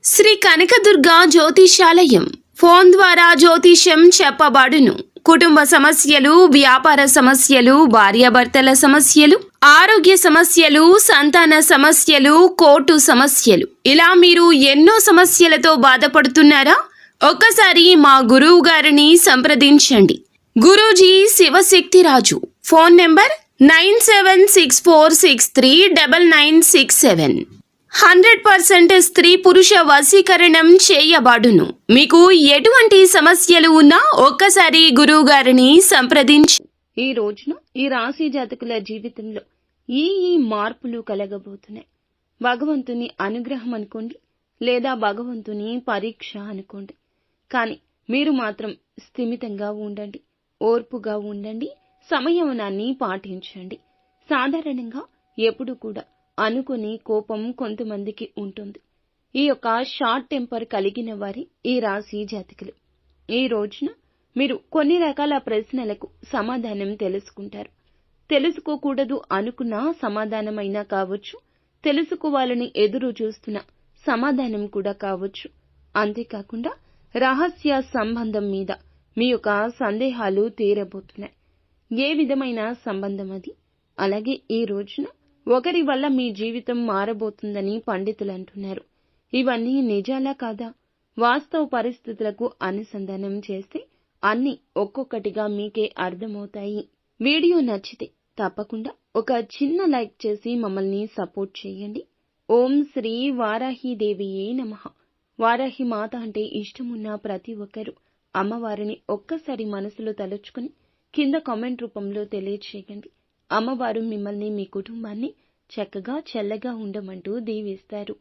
Shri Kanakadurga జ్యోతిషాలయం phone ద్వారా జ్యోతిష్యం చెప్పబడును. కుటుంబ సమస్యలు, వ్యాపార సమస్యలు, భార్యాభర్తల సమస్యలు, ఆరోగ్య సమస్యలు, సంతాన సమస్యలు, కోర్టు సమస్యలు, ఇలా మీరు ఎన్నో సమస్యలతో బాధపడుతున్నారా? ఒక్కసారి మా గురువు గారిని సంప్రదించండి. గురూజీ శివశక్తిరాజు. Phone number 9764639967. 100% స్త్రీ పురుష వశీకరణం చేయబడును. మీకు ఎటువంటి సమస్యలు ఉన్నా ఒక్కసారి గురువు గారిని సంప్రదించి. ఈ రోజున ఈ రాశి జాతకుల జీవితంలో ఈ మార్పులు కలగబోతున్నాయి. భగవంతుని అనుగ్రహం అనుకోండి, లేదా భగవంతుని పరీక్ష అనుకోండి. కానీ మీరు మాత్రం స్థిమితంగా ఉండండి, ఓర్పుగా ఉండండి, సంయమనాన్ని పాటించండి. సాధారణంగా ఎప్పుడు కూడా అనుకుని కోపం కొంతమందికి ఉంటుంది. ఈ యొక్క షార్ట్ టెంపర్ కలిగిన వారి ఈ రాశి జాతకులు. ఈ రోజున మీరు కొన్ని రకాల ప్రశ్నలకు సమాధానం తెలుసుకుంటారు. తెలుసుకోకూడదు అనుకున్న సమాధానమైనా కావచ్చు, తెలుసుకోవాలని ఎదురు చూస్తున్న సమాధానం కూడా కావచ్చు. అంతేకాకుండా రహస్య సంబంధం మీద మీ యొక్క సందేహాలు తీరబోతున్నాయి. ఏ విధమైన సంబంధం అది? అలాగే ఈ రోజున ఒకరి వల్ల మీ జీవితం మారబోతుందని పండితులు అంటున్నారు. ఇవన్నీ నిజాలా కాదా? వాస్తవ పరిస్థితులకు అనుసంధానం చేస్తే అన్ని ఒక్కొక్కటిగా మీకే అర్థమవుతాయి. వీడియో నచ్చితే తప్పకుండా ఒక చిన్న లైక్ చేసి మమ్మల్ని సపోర్ట్ చేయండి. ఓం శ్రీ వారాహిదేవియే నమః. వారాహి మాత అంటే ఇష్టమున్న ప్రతి ఒక్కరూ అమ్మవారిని ఒక్కసారి మనసులో తలుచుకుని కింద కామెంట్ రూపంలో తెలియచేయండి. అమ్మవారు మిమ్మల్ని, మీ కుటుంబాన్ని చక్కగా చల్లగా ఉండమంటూ దీవిస్తారు.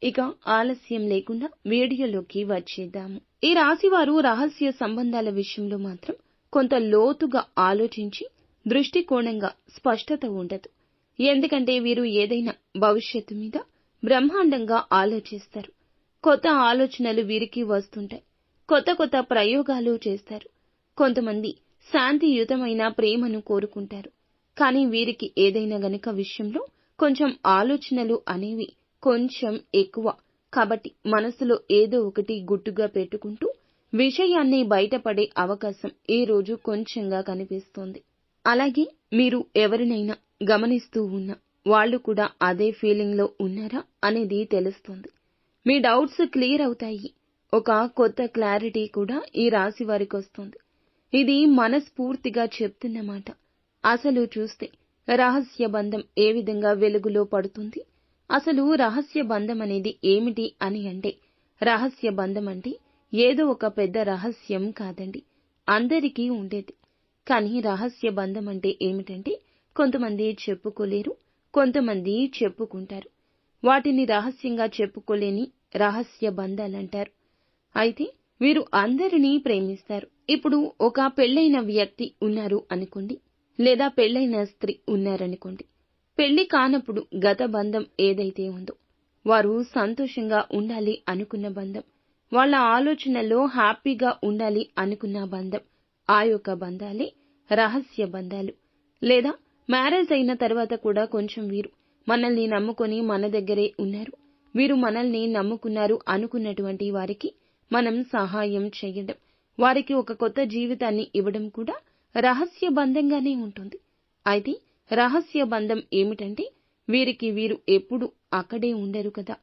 ఇక ఆలస్యం లేకుండా వీడియోలోకి వచ్చేద్దాము. ఈ రాశివారు రహస్య సంబంధాల విషయంలో మాత్రం కొంత లోతుగా ఆలోచించి దృష్టికోణంగా స్పష్టత ఉండదు. ఎందుకంటే వీరు ఏదైనా భవిష్యత్తు మీద బ్రహ్మాండంగా ఆలోచిస్తారు. కొత్త ఆలోచనలు వీరికి వస్తుంటాయి. కొత్త కొత్త ప్రయోగాలు చేస్తారు. కొంతమంది శాంతియుతమైన ప్రేమను కోరుకుంటారు. కానీ వీరికి ఏదైనా గనుక విషయంలో కొంచెం ఆలోచనలు అనేవి కొంచెం ఎక్కువ. కాబట్టి మనసులో ఏదో ఒకటి గుట్టుగా పెట్టుకుంటూ విషయాన్ని బయటపడే అవకాశం ఈ రోజు కొంచెంగా కనిపిస్తోంది. అలాగే మీరు ఎవరినైనా గమనిస్తూ ఉన్నా వాళ్ళు కూడా అదే ఫీలింగ్ లో ఉన్నారా అనేది తెలుస్తోంది. మీ డౌట్స్ క్లియర్ అవుతాయి. ఒక కొత్త క్లారిటీ కూడా ఈ రాశి వారికి వస్తుంది. ఇది మనస్ఫూర్తిగా చెప్తున్నమాట. అసలు చూస్తే రహస్య బంధం ఏ విధంగా వెలుగులో పడుతుంది? అసలు రహస్య బంధం అనేది ఏమిటి అని అంటే, రహస్య బంధం అంటే ఏదో ఒక పెద్ద రహస్యం కాదండి, అందరికీ ఉండేది. కానీ రహస్య బంధం అంటే ఏమిటంటే కొంతమంది చెప్పుకోలేరు, కొంతమంది చెప్పుకుంటారు. వాటిని రహస్యంగా చెప్పుకోలేని రహస్య బంధాలంటారు. అయితే వీరు అందరినీ ప్రేమిస్తారు. ఇప్పుడు ఒక పెళ్లైన వ్యక్తి ఉన్నారు అనుకోండి, లేదా పెళ్లైన స్త్రీ ఉన్నారనుకోండి. పెళ్లి కానప్పుడు గత బంధం ఏదైతే ఉందో, వారు సంతోషంగా ఉండాలి అనుకున్న బంధం, వాళ్ళ ఆలోచనల్లో హ్యాపీగా ఉండాలి అనుకున్న బంధం, ఆ యొక్క బంధాలే రహస్య బంధాలు. లేదా మ్యారేజ్ అయిన తర్వాత కూడా కొంచెం వీరు మనల్ని నమ్ముకొని మన దగ్గరే ఉన్నారు, వీరు మనల్ని నమ్ముకున్నారు అనుకున్నటువంటి వారికి మనం సహాయం చేయడం, వారికి ఒక కొత్త జీవితాన్ని ఇవ్వడం కూడా రహస్య బంధంగానే ఉంటుంది. అయితే రహస్య బంధం ఏమిటంటే వీరికి వీరు ఎప్పుడు అక్కడే ఉండరు కదా,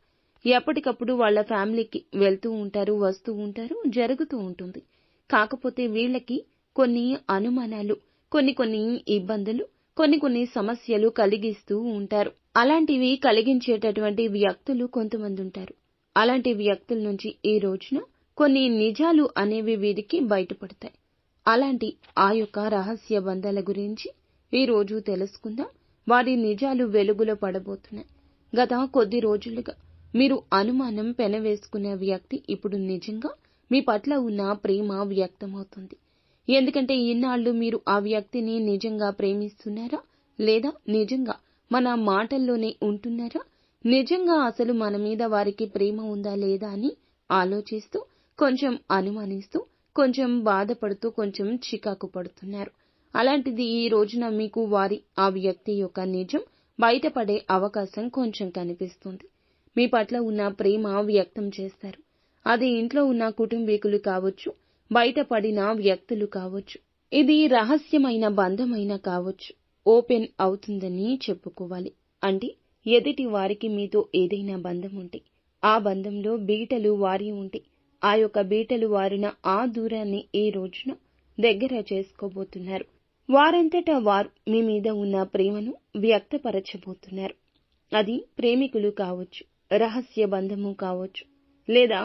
ఎప్పటికప్పుడు వాళ్ళ ఫ్యామిలీకి వెళ్తూ ఉంటారు, వస్తూ ఉంటారు, జరుగుతూ ఉంటుంది. కాకపోతే వీళ్ళకి కొన్ని అనుమానాలు, కొన్ని ఇబ్బందులు, కొన్ని సమస్యలు కలిగిస్తూ ఉంటారు. అలాంటివి కలిగించేటటువంటి వ్యక్తులు కొంతమంది ఉంటారు. అలాంటి వ్యక్తుల నుంచి ఈ రోజున కొన్ని నిజాలు అనేవి వీరికి బయటపడతాయి. అలాంటి ఆ యొక్క రహస్య బంధాల గురించి ఈ రోజు తెలుసుకుందాం. వారి నిజాలు వెలుగులో పడబోతున్నాయి. గత కొద్ది రోజులుగా మీరు అనుమానం పెనవేసుకున్న వ్యక్తి ఇప్పుడు నిజంగా మీ పట్ల ఉన్న ప్రేమ వ్యక్తమవుతుంది. ఎందుకంటే ఇన్నాళ్లు మీరు ఆ వ్యక్తిని నిజంగా ప్రేమిస్తున్నారా, లేదా నిజంగా మన మాటల్లోనే ఉంటున్నారా, నిజంగా అసలు మన మీద వారికి ప్రేమ ఉందా లేదా అని ఆలోచిస్తూ, కొంచెం అనుమానిస్తూ, కొంచెం బాధపడుతూ, కొంచెం చికాకు పడుతున్నారు. అలాంటిది ఈ రోజున మీకు ఆ వ్యక్తి యొక్క నిజం బయటపడే అవకాశం కొంచెం కనిపిస్తుంది. మీ పట్ల ఉన్న ప్రేమ వ్యక్తం చేస్తారు. అది ఇంట్లో ఉన్న కుటుంబీకులు కావచ్చు, బయటపడిన వ్యక్తులు కావచ్చు, ఇది రహస్యమైన బంధమైనా కావచ్చు, ఓపెన్ అవుతుందని చెప్పుకోవాలి. అంటే ఎదుటి వారికి మీతో ఏదైనా బంధం ఉంటే, ఆ బంధంలో బీటలు వారి ఉంటే, ఆ యొక్క బీటలు వారిన ఆ దూరాన్ని ఈ రోజున దగ్గర చేసుకోబోతున్నారు. వారంతటా వారు మీ మీద ఉన్న ప్రేమను వ్యక్తపరచబోతున్నారు. అది ప్రేమికులు కావచ్చు, రహస్య బంధము కావచ్చు, లేదా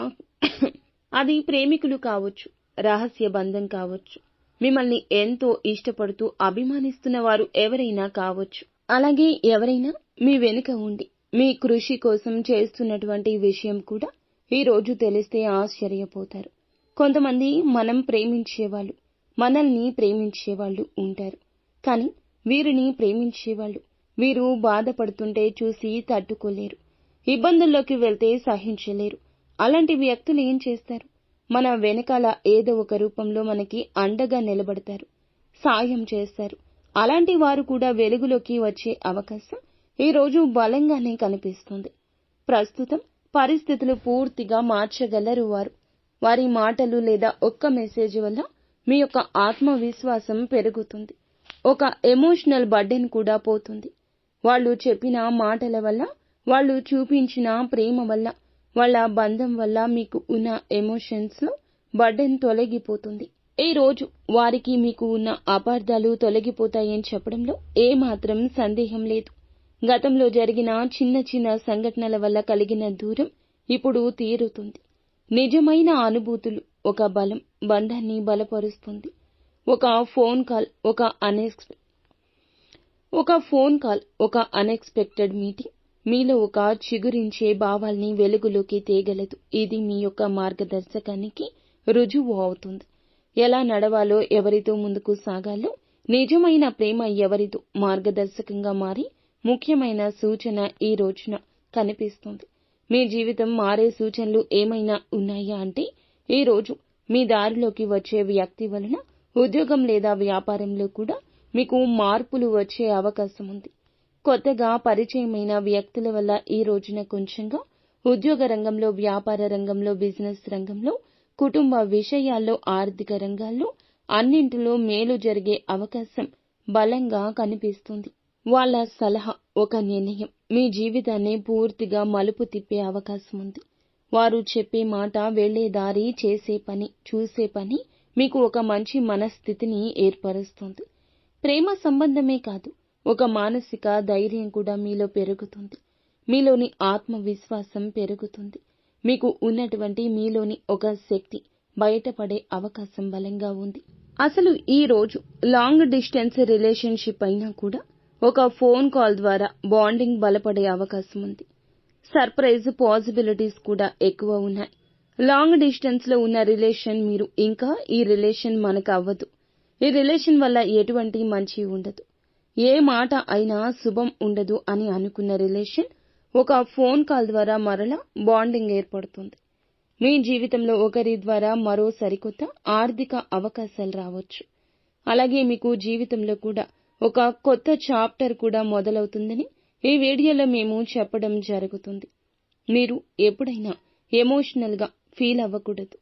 అది ప్రేమికులు కావచ్చు, రహస్య బంధం కావచ్చు, మిమ్మల్ని ఎంతో ఇష్టపడుతూ అభిమానిస్తున్న వారు ఎవరైనా కావచ్చు. అలాగే ఎవరైనా మీ వెనుక ఉండి మీ కృషి కోసం చేస్తున్నటువంటి విషయం కూడా ఈ రోజు తెలిస్తే ఆశ్చర్యపోతారు. కొంతమంది మనం ప్రేమించేవాళ్ళు, మనల్ని ప్రేమించేవాళ్ళు ఉంటారు. కానీ వీరిని ప్రేమించేవాళ్ళు వీరు బాధపడుతుంటే చూసి తట్టుకోలేరు, ఇబ్బందుల్లోకి వెళ్తే సహించలేరు. అలాంటి వ్యక్తులు ఏం చేస్తారు? మన వెనకాల ఏదో ఒక రూపంలో మనకి అండగా నిలబడతారు, సాయం చేస్తారు. అలాంటి వారు కూడా వెలుగులోకి వచ్చే అవకాశం ఈ రోజు బలంగానే కనిపిస్తుంది. ప్రస్తుతం పరిస్థితులు పూర్తిగా మార్చగలరు వారు. వారి మాటలు లేదా ఒక్క మెసేజ్ వల్ల మీ యొక్క ఆత్మవిశ్వాసం పెరుగుతుంది. ఒక ఎమోషనల్ బర్డెన్ కూడా పోతుంది. వాళ్ళు చెప్పిన మాటల వల్ల, వాళ్ళు చూపించిన ప్రేమ వల్ల, వాళ్ళ బంధం వల్ల మీకు ఉన్న ఎమోషన్స్ లో బర్డెన్ తొలగిపోతుంది. ఈ రోజు వారికి మీకు ఉన్న అపార్థాలు తొలగిపోతాయని చెప్పడంలో ఏమాత్రం సందేహం లేదు. గతంలో జరిగిన చిన్న చిన్న సంఘటనల వల్ల కలిగిన దూరం ఇప్పుడు తీరుతుంది. నిజమైన అనుభూతులు ఒక బలం బంధాన్ని బలపరుస్తుంది. ఒక ఫోన్ కాల్, ఒక అన్ఎక్స్పెక్టెడ్ మీటింగ్ మీలో ఒక చిగురించే భావాల్ని వెలుగులోకి తేగలదు. ఇది మీ యొక్క మార్గదర్శకానికి రుజువు అవుతుంది. ఎలా నడవాలో, ఎవరితో ముందుకు సాగాలో, నిజమైన ప్రేమ ఎవరిదో మార్గదర్శకంగా మారి ముఖ్యమైన సూచన ఈ రోజున కనిపిస్తుంది. మీ జీవితం మారే సూచనలు ఏమైనా ఉన్నాయా అంటే, ఈ రోజు మీ దారిలోకి వచ్చే వ్యక్తి వలన ఉద్యోగం లేదా వ్యాపారంలో కూడా మీకు మార్పులు వచ్చే అవకాశం ఉంది. కొత్తగా పరిచయమైన వ్యక్తుల వల్ల ఈ రోజున కొంచెంగా ఉద్యోగ రంగంలో, వ్యాపార రంగంలో, బిజినెస్ రంగంలో, కుటుంబ విషయాల్లో, ఆర్థిక రంగాల్లో అన్నింటిలో మేలు జరిగే అవకాశం బలంగా కనిపిస్తుంది. వాళ్ళ సలహా, ఒక నిర్ణయం మీ జీవితాన్ని పూర్తిగా మలుపు తిప్పే అవకాశం ఉంది. వారు చెప్పే మాట, వెళ్లే దారి, చేసే పని, చూసే పని మీకు ఒక మంచి మనస్థితిని ఏర్పరుస్తుంది. ప్రేమ సంబంధమే కాదు, ఒక మానసిక ధైర్యం కూడా మీలో పెరుగుతుంది. మీలోని ఆత్మవిశ్వాసం పెరుగుతుంది. మీకు ఉన్నటువంటి మీలోని ఒక శక్తి బయటపడే అవకాశం బలంగా ఉంది. అసలు ఈ రోజు లాంగ్ డిస్టెన్స్ రిలేషన్షిప్ అయినా కూడా ఒక ఫోన్ కాల్ ద్వారా బాండింగ్ బలపడే అవకాశం ఉంది. సర్ప్రైజ్ పాసిబిలిటీస్ కూడా ఎక్కువ ఉన్నాయి. లాంగ్ డిస్టెన్స్ లో ఉన్న రిలేషన్ మీరు ఇంకా ఈ రిలేషన్ మనకు అవ్వదు, ఈ రిలేషన్ వల్ల ఎటువంటి మంచి ఉండదు, ఏ మాట అయినా శుభం ఉండదు అని అనుకున్న రిలేషన్ ఒక ఫోన్ కాల్ ద్వారా మరలా బాండింగ్ ఏర్పడుతుంది. మీ జీవితంలో ఒకరి ద్వారా మరో సరికొత్త ఆర్థిక అవకాశాలు రావచ్చు. అలాగే మీకు జీవితంలో కూడా ఒక కొత్త చాప్టర్ కూడా మొదలవుతుందని ఈ వీడియోలో మేము చెప్పడం జరుగుతుంది. మీరు ఎప్పుడైనా ఎమోషనల్ గా ఫీల్ అవ్వకూడదు.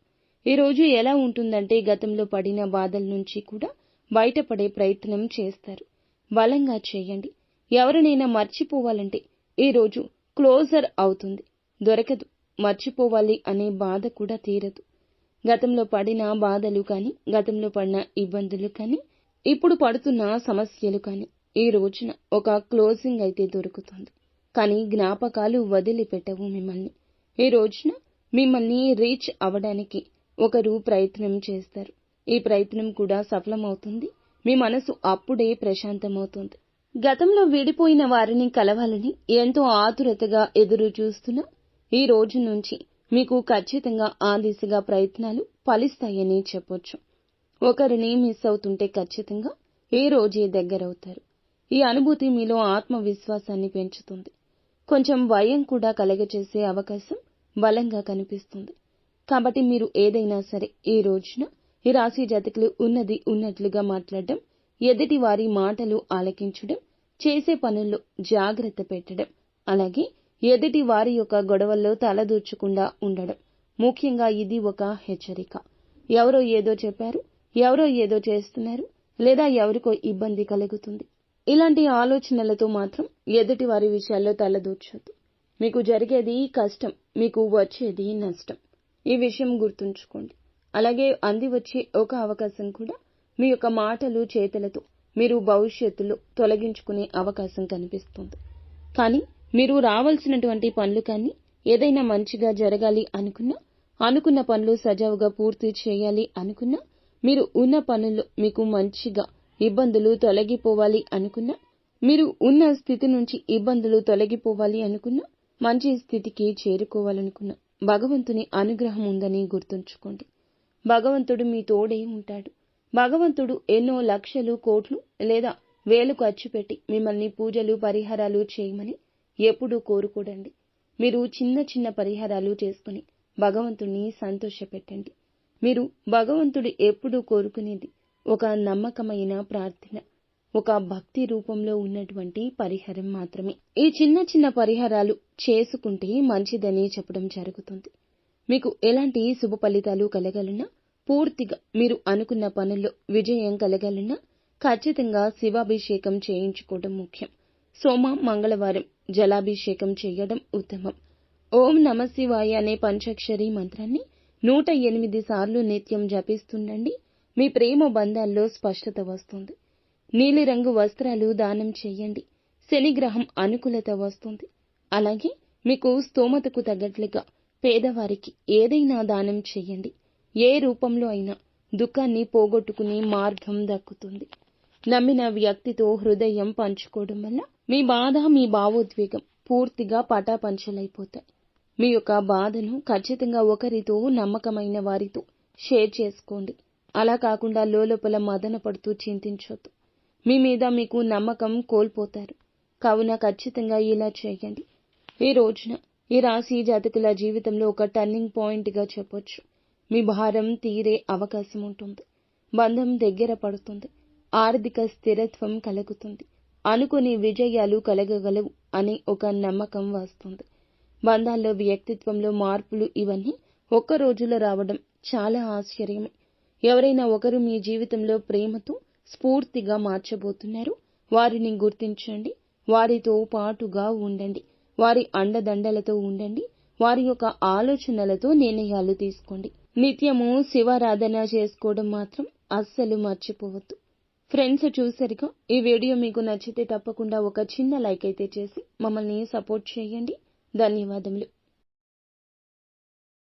ఈ రోజు ఎలా ఉంటుందంటే, గతంలో పడిన బాధల నుంచి కూడా బయటపడే ప్రయత్నం చేస్తారు. బలంగా చేయండి. ఎవరినైనా మర్చిపోవాలంటే ఈ రోజు క్లోజర్ అవుతుంది, దొరకదు. మర్చిపోవాలి అనే బాధ కూడా తీరదు. గతంలో పడిన బాధలు కానీ, గతంలో పడిన ఇబ్బందులు కానీ, ఇప్పుడు పడుతున్న సమస్యలు కానీ ఈ రోజున ఒక క్లోజింగ్ అయితే దొరుకుతుంది. కానీ జ్ఞాపకాలు వదిలిపెట్టవు మిమ్మల్ని. ఈ రోజున మిమ్మల్ని రీచ్ అవడానికి ఒకరు ప్రయత్నం చేస్తారు. ఈ ప్రయత్నం కూడా సఫలమవుతుంది. మీ మనసు అప్పుడే ప్రశాంతమవుతుంది. గతంలో విడిపోయిన వారిని కలవాలని ఎంతో ఆతురతగా ఎదురు చూస్తున్నా ఈ రోజు నుంచి మీకు ఖచ్చితంగా ఆ దిశగా ప్రయత్నాలు ఫలిస్తాయని చెప్పొచ్చు. ఒకరిని మిస్ అవుతుంటే ఖచ్చితంగా ఈ రోజే దగ్గరవుతారు. ఈ అనుభూతి మీలో ఆత్మవిశ్వాసాన్ని పెంచుతుంది. కొంచెం భయం కూడా కలగచేసే అవకాశం బలంగా కనిపిస్తుంది. కాబట్టి మీరు ఏదైనా సరే ఈ రోజున ఈ రాశి జాతకులు ఉన్నది ఉన్నట్లుగా మాట్లాడడం, ఎదుటి వారి మాటలు ఆలకించడం, చేసే పనుల్లో జాగ్రత్త పెట్టడం, అలాగే ఎదుటి వారి యొక్క గొడవల్లో తలదూర్చకుండా ఉండడం. ముఖ్యంగా ఇది ఒక హెచ్చరిక. ఎవరో ఏదో చెప్పారు, ఎవరో ఏదో చేస్తున్నారు, లేదా ఎవరికో ఇబ్బంది కలుగుతుంది. ఇలాంటి ఆలోచనలతో మాత్రం ఎదుటి వారి విషయాల్లో తలదూర్చొద్దు. మీకు జరిగేది కష్టం, మీకు వచ్చేది నష్టం. ఈ విషయం గుర్తుంచుకోండి. అలాగే అంది వచ్చే ఒక అవకాశం కూడా మీ యొక్క మాటలు చేతలతో మీరు భవిష్యత్తులో తొలగించుకునే అవకాశం కనిపిస్తుంది. కానీ మీరు రావాల్సినటువంటి పనులు కానీ ఏదైనా మంచిగా జరగాలి అనుకున్నా, అనుకున్న పనులు సజావుగా పూర్తి చేయాలి అనుకున్నా, మీరు ఉన్న పనుల్లో మీకు మంచిగా ఇబ్బందులు తొలగిపోవాలి అనుకున్నా, మీరు ఉన్న స్థితి నుంచి ఇబ్బందులు తొలగిపోవాలి అనుకున్నా, మంచి స్థితికి చేరుకోవాలనుకున్నా భగవంతుని అనుగ్రహం ఉందని గుర్తుంచుకోండి. భగవంతుడు మీ తోడే ఉంటాడు. భగవంతుడు ఎన్నో లక్షలు, కోట్లు లేదా వేలు ఖర్చు పెట్టి మిమ్మల్ని పూజలు, పరిహారాలు చేయమని ఎప్పుడూ కోరుకోడండి. మీరు చిన్న చిన్న పరిహారాలు చేసుకుని భగవంతుణ్ణి సంతోషపెట్టండి. మీరు భగవంతుడు ఎప్పుడూ కోరుకునేది ఒక నమ్మకమైన ప్రార్థన, ఒక భక్తి రూపంలో ఉన్నటువంటి పరిహారం మాత్రమే. ఈ చిన్న చిన్న పరిహారాలు చేసుకుంటే మంచిదని చెప్పడం జరుగుతుంది. మీకు ఎలాంటి శుభ ఫలితాలు కలగాలన్నా, పూర్తిగా మీరు అనుకున్న పనుల్లో విజయం కలగాలన్నా ఖచ్చితంగా శివాభిషేకం చేయించుకోవడం ముఖ్యం. సోమ, మంగళవారం జలాభిషేకం చేయడం ఉత్తమం. ఓం నమ శివాయ అనే పంచాక్షరి మంత్రాన్ని 108 సార్లు నిత్యం జపిస్తుండండి. మీ ప్రేమ బంధాల్లో స్పష్టత వస్తుంది. నీలిరంగు వస్త్రాలు దానం చేయండి. శనిగ్రహం అనుకూలత వస్తుంది. అలాగే మీకు స్తోమతకు తగ్గట్లుగా పేదవారికి ఏదైనా దానం చేయండి. ఏ రూపంలో అయినా దుఃఖాన్ని పోగొట్టుకునే మార్గం దక్కుతుంది. నమ్మిన వ్యక్తితో హృదయం పంచుకోవడం వల్ల మీ బాధ, మీ భావోద్వేగం పూర్తిగా పటాపంచలైపోతాయి. మీ యొక్క బాధను ఖచ్చితంగా ఒకరితో, నమ్మకమైన వారితో షేర్ చేసుకోండి. అలా కాకుండా లోపల మదన పడుతూ చింతించొద్దు. మీ మీద మీకు నమ్మకం కోల్పోతారు. కావున ఖచ్చితంగా ఇలా చేయండి. ఈ రోజున ఈ రాశి జాతకుల జీవితంలో ఒక టర్నింగ్ పాయింట్ గా చెప్పొచ్చు. మీ భారం తీరే అవకాశం ఉంటుంది. బంధం దగ్గర పడుతుంది. ఆర్థిక స్థిరత్వం కలుగుతుంది. అనుకుని విజయాలు కలగగలవు అనే ఒక నమ్మకం వస్తుంది. బంధాల్లో, వ్యక్తిత్వంలో మార్పులు ఇవన్నీ ఒక్క రోజులో రావడం చాలా ఆశ్చర్యమే. ఎవరైనా ఒకరు మీ జీవితంలో ప్రేమతో స్ఫూర్తిగా మార్చబోతున్నారు. వారిని గుర్తించండి. వారితో పాటుగా ఉండండి. వారి అండదండలతో ఉండండి. వారి యొక్క ఆలోచనలతో నిర్ణయాలు తీసుకోండి. నిత్యము శివారాధన చేసుకోవడం మాత్రం అస్సలు మర్చిపోవద్దు. ఫ్రెండ్స్, చూసారుగా, ఈ వీడియో మీకు నచ్చితే తప్పకుండా ఒక చిన్న లైక్ అయితే చేసి మమ్మల్ని సపోర్ట్ చేయండి. ధన్యవాదములు.